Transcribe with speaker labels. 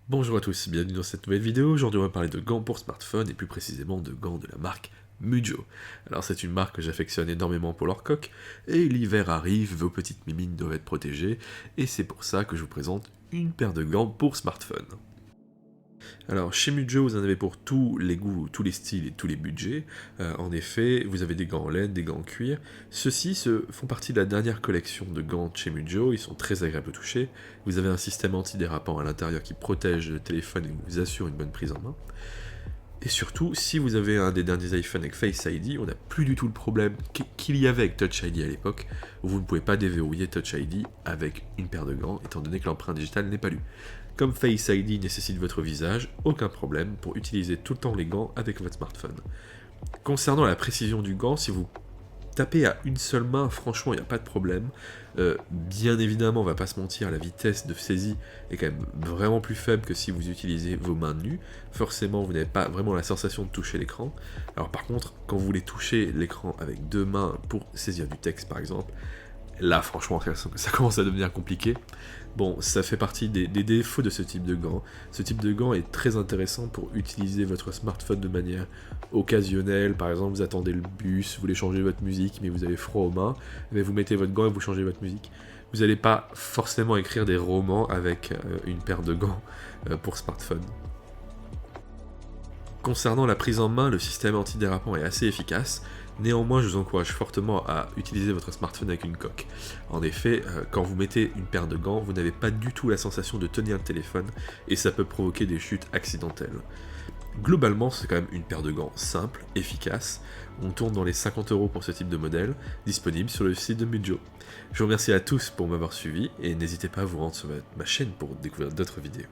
Speaker 1: Bonjour à tous, bienvenue dans cette nouvelle vidéo. Aujourd'hui on va parler de gants pour smartphone et plus précisément de gants de la marque Mujjo. Alors c'est une marque que j'affectionne énormément pour leur coque, et l'hiver arrive, vos petites mimines doivent être protégées, et c'est pour ça que je vous présente une paire de gants pour smartphone. Alors, chez Mujjo, vous en avez pour tous les goûts, tous les styles et tous les budgets. En effet, vous avez des gants en laine, des gants en cuir. Ceux-ci font partie de la dernière collection de gants de chez Mujjo, ils sont très agréables au toucher. Vous avez un système antidérapant à l'intérieur qui protège le téléphone et vous assure une bonne prise en main. Et surtout, si vous avez un des derniers iPhones avec Face ID, on n'a plus du tout le problème qu'il y avait avec Touch ID à l'époque, où vous ne pouvez pas déverrouiller Touch ID avec une paire de gants, étant donné que l'empreinte digitale n'est pas lue. Comme Face ID nécessite votre visage, aucun problème pour utiliser tout le temps les gants avec votre smartphone. Concernant la précision du gant, si vous tapez à une seule main, franchement, il n'y a pas de problème. Bien évidemment, on va pas se mentir, la vitesse de saisie est quand même vraiment plus faible que si vous utilisez vos mains nues. Forcément, vous n'avez pas vraiment la sensation de toucher l'écran. Alors par contre, quand vous voulez toucher l'écran avec deux mains pour saisir du texte, par exemple, là, franchement, ça commence à devenir compliqué. Bon, ça fait partie des défauts de ce type de gant. Ce type de gant est très intéressant pour utiliser votre smartphone de manière occasionnelle. Par exemple, vous attendez le bus, vous voulez changer votre musique, mais vous avez froid aux mains, mais vous mettez votre gant et vous changez votre musique. Vous n'allez pas forcément écrire des romans avec une paire de gants pour smartphone. Concernant la prise en main, le système antidérapant est assez efficace, néanmoins je vous encourage fortement à utiliser votre smartphone avec une coque. En effet, quand vous mettez une paire de gants, vous n'avez pas du tout la sensation de tenir le téléphone, et ça peut provoquer des chutes accidentelles. Globalement, c'est quand même une paire de gants simple, efficace, on tourne dans les 50 € pour ce type de modèle, disponible sur le site de Mujjo. Je vous remercie à tous pour m'avoir suivi, et n'hésitez pas à vous rendre sur ma chaîne pour découvrir d'autres vidéos.